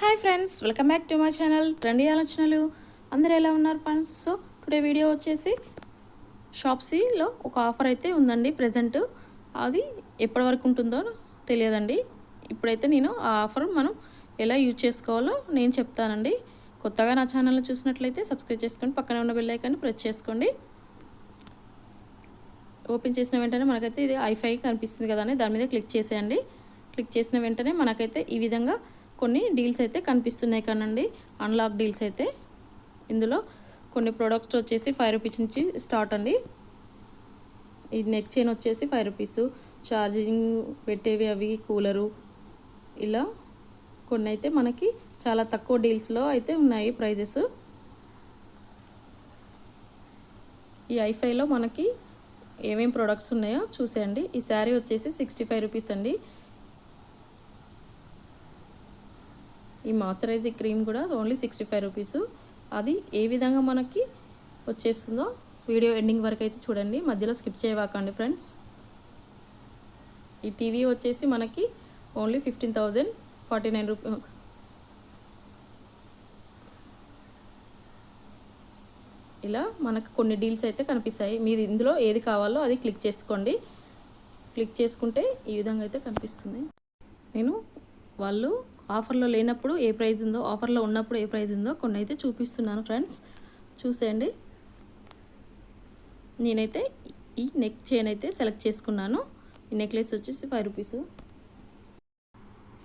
Hi friends, welcome back to my channel trendy ఆలోచనలు. అందరూ ఎలా ఉన్నారు ఫ్రెండ్స్? సో టుడే వీడియో వచ్చేసి షాప్సీలో ఒక ఆఫర్ అయితే ఉందండి ప్రజెంట్. అది ఎప్పటి వరకు ఉంటుందో తెలియదండి. ఇప్పుడైతే నేను ఆ ఆఫర్ మనం ఎలా యూజ్ చేసుకోవాలో నేను చెప్తానండి. కొత్తగా నా ఛానల్ని చూసినట్లయితే సబ్స్క్రైబ్ చేసుకోండి, పక్కనే ఉన్న బెల్ ఐకాన్ని ప్రెస్ చేసుకోండి. ఓపెన్ చేసిన వెంటనే మనకైతే ఇది i5 కనిపిస్తుంది కదా అని దాని మీద క్లిక్ చేసేయండి. క్లిక్ చేసిన వెంటనే మనకైతే ఈ విధంగా కొన్ని డీల్స్ అయితే కనిపిస్తున్నాయి కానండి, అన్లాక్ డీల్స్ అయితే. ఇందులో కొన్ని ప్రోడక్ట్స్ వచ్చేసి 5 రూపీస్ నుంచి స్టార్ట్ అండి. ఈ నెక్ చైన్ వచ్చేసి 5 రూపీస్, ఛార్జింగ్ పెట్టేవి అవి కూలరు, ఇలా కొన్ని అయితే మనకి చాలా తక్కువ డీల్స్లో అయితే ఉన్నాయి ప్రైజెస్. ఈ i5లో మనకి ఏమేం ప్రోడక్ట్స్ ఉన్నాయో చూసేయండి. ఈ శారీ వచ్చేసి 65 రూపీస్ అండి. ఈ మాయిశ్చరైజింగ్ క్రీమ్ కూడా ఓన్లీ 65 రూపీస్. అది ఏ విధంగా మనకి వచ్చేస్తుందో వీడియో ఎండింగ్ వరకు అయితే చూడండి, మధ్యలో స్కిప్ చేయవాకండి ఫ్రెండ్స్. ఈ టీవీ వచ్చేసి మనకి ఓన్లీ 15,049 రూపీస్. ఇలా మనకు కొన్ని డీల్స్ అయితే కనిపిస్తాయి. మీరు ఇందులో ఏది కావాలో అది క్లిక్ చేసుకోండి. క్లిక్ చేసుకుంటే ఈ విధంగా అయితే కనిపిస్తుంది. నేను వాళ్ళు ఆఫర్లో లేనప్పుడు ఏ ప్రైస్ ఉందో, ఆఫర్లో ఉన్నప్పుడు ఏ ప్రైస్ ఉందో కొన్ని అయితే చూపిస్తున్నాను ఫ్రెండ్స్, చూసేయండి. నేనైతే ఈ నెక్ చైన్ అయితే సెలెక్ట్ చేసుకున్నాను. ఈ నెక్లెస్ వచ్చేసి 5 రూపీస్.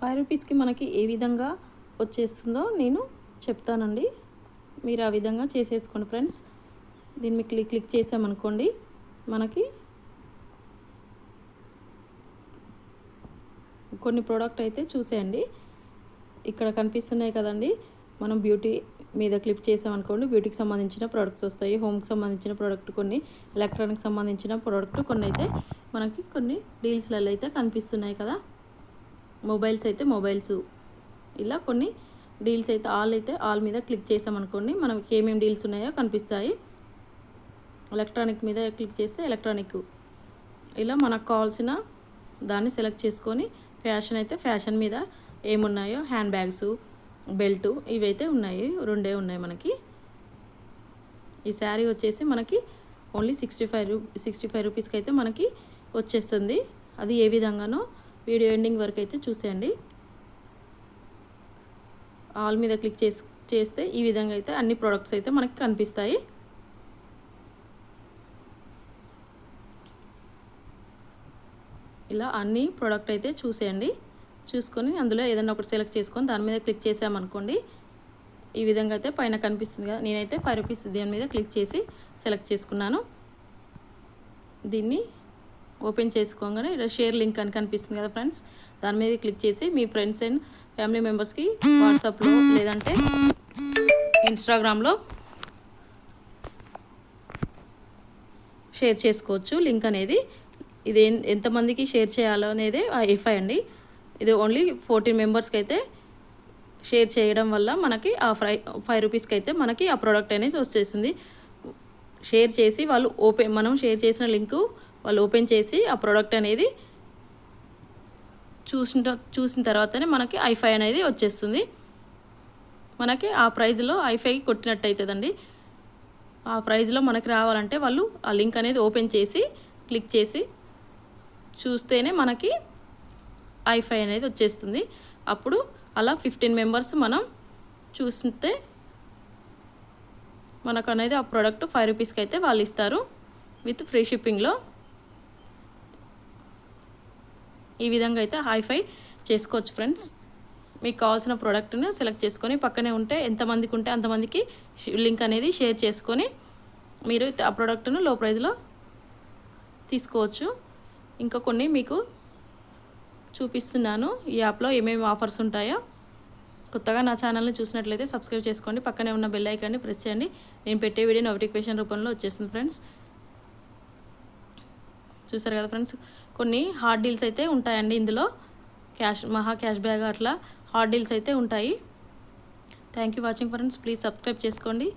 5 రూపీస్కి మనకి ఏ విధంగా వచ్చేస్తుందో నేను చెప్తానండి. మీరు ఆ విధంగా చేసేసుకోండి ఫ్రెండ్స్. దీన్ని క్లిక్ చేసామనుకోండి, మనకి కొన్ని ప్రోడక్ట్ అయితే చూసేయండి. ఇక్కడ కనిపిస్తున్నాయి కదండి, మనం బ్యూటీ మీద క్లిక్ చేసామనుకోండి, బ్యూటీకి సంబంధించిన ప్రోడక్ట్స్ వస్తాయి. హోమ్కి సంబంధించిన ప్రోడక్ట్ కొన్ని, ఎలక్ట్రానిక్ సంబంధించిన ప్రోడక్ట్ కొన్ని అయితే మనకి కొన్ని డీల్స్లలో అయితే కనిపిస్తున్నాయి కదా. మొబైల్స్ అయితే మొబైల్స్, ఇలా కొన్ని డీల్స్ అయితే ఆల్ మీద క్లిక్ చేసామనుకోండి, మనకి ఏమేమి డీల్స్ ఉన్నాయో కనిపిస్తాయి. ఎలక్ట్రానిక్ మీద క్లిక్ చేస్తే ఎలక్ట్రానిక్, ఇలా మనకు కావాల్సిన దాన్ని సెలెక్ట్ చేసుకొని ఫ్యాషన్ అయితే ఫ్యాషన్ మీద ఏమున్నాయో, హ్యాండ్ బ్యాగ్స్, బెల్ట్, ఇవైతే ఉన్నాయి, రెండే ఉన్నాయి మనకి. ఈ శారీ వచ్చేసి మనకి ఓన్లీ 65 రూపీస్కి అయితే మనకి వచ్చేస్తుంది. అది ఏ విధంగానో వీడియో ఎండింగ్ వరకు అయితే చూసేయండి. ఆల్ మీద క్లిక్ చేస్తే ఈ విధంగా అయితే అన్ని ప్రోడక్ట్స్ అయితే మనకి కనిపిస్తాయి. ఇలా అన్ని ప్రోడక్ట్ అయితే చూసేయండి. చూసుకొని అందులో ఏదైనా ఒకటి సెలెక్ట్ చేసుకొని దాని మీద క్లిక్ చేసామనుకోండి, ఈ విధంగా అయితే పైన కనిపిస్తుంది కదా. నేనైతే 5 రూపీస్ దీని మీద క్లిక్ చేసి సెలెక్ట్ చేసుకున్నాను. దీన్ని ఓపెన్ చేసుకోగానే ఇలా షేర్ లింక్ అని కనిపిస్తుంది కదా ఫ్రెండ్స్, దాని మీద క్లిక్ చేసి మీ ఫ్రెండ్స్ అండ్ ఫ్యామిలీ మెంబర్స్కి వాట్సాప్లో లేదంటే ఇన్స్టాగ్రామ్లో షేర్ చేసుకోవచ్చు లింక్ అనేది. ఇది ఎంతమందికి షేర్ చేయాలో అనేది i5 అండి. ఇది ఓన్లీ 14 మెంబర్స్కి అయితే షేర్ చేయడం వల్ల మనకి ఆ 5 రూపీస్కి అయితే మనకి ఆ ప్రోడక్ట్ అనేది వచ్చేస్తుంది. షేర్ చేసి వాళ్ళు మనం షేర్ చేసిన లింకు వాళ్ళు ఓపెన్ చేసి ఆ ప్రోడక్ట్ అనేది చూసిన తర్వాతనే మనకి i5 అనేది వచ్చేస్తుంది. మనకి ఆ ప్రైజ్లో i5 కొట్టినట్టు అవుతుందండి. ఆ ప్రైజ్లో మనకి రావాలంటే వాళ్ళు ఆ లింక్ అనేది ఓపెన్ చేసి క్లిక్ చేసి చూస్తేనే మనకి i5 అనేది వచ్చేస్తుంది. అప్పుడు అలా 15 మెంబర్స్ మనం చూస్తే మనకు అనేది ఆ ప్రోడక్ట్ 5 రూపీస్కి అయితే వాళ్ళు ఇస్తారు విత్ ఫ్రీ షిప్పింగ్లో. ఈ విధంగా అయితే i5 చేసుకోవచ్చు ఫ్రెండ్స్. మీకు కావాల్సిన ప్రోడక్ట్ని సెలెక్ట్ చేసుకొని పక్కనే ఉంటే ఎంతమందికి ఉంటే అంతమందికి లింక్ అనేది షేర్ చేసుకొని మీరు ఆ ప్రోడక్ట్ను లో ప్రైస్లో తీసుకోవచ్చు. ఇంకా కొన్ని మీకు చూపిస్తున్నాను ఈ యాప్లో ఏమేమి ఆఫర్స్ ఉంటాయో. కొత్తగా నా ఛానల్ని చూసినట్లయితే సబ్స్క్రైబ్ చేసుకోండి, పక్కనే ఉన్న బెల్ ఐకాన్ని ప్రెస్ చేయండి. నేను పెట్టే వీడియో నోటిఫికేషన్ రూపంలో వచ్చేస్తుంది ఫ్రెండ్స్. చూసారు కదా ఫ్రెండ్స్, కొన్ని హాట్ డీల్స్ అయితే ఉంటాయండి ఇందులో. మహా క్యాష్ బ్యాగ్ అట్లా హాట్ డీల్స్ అయితే ఉంటాయి. Thank you watching friends. Please subscribe చేసుకోండి.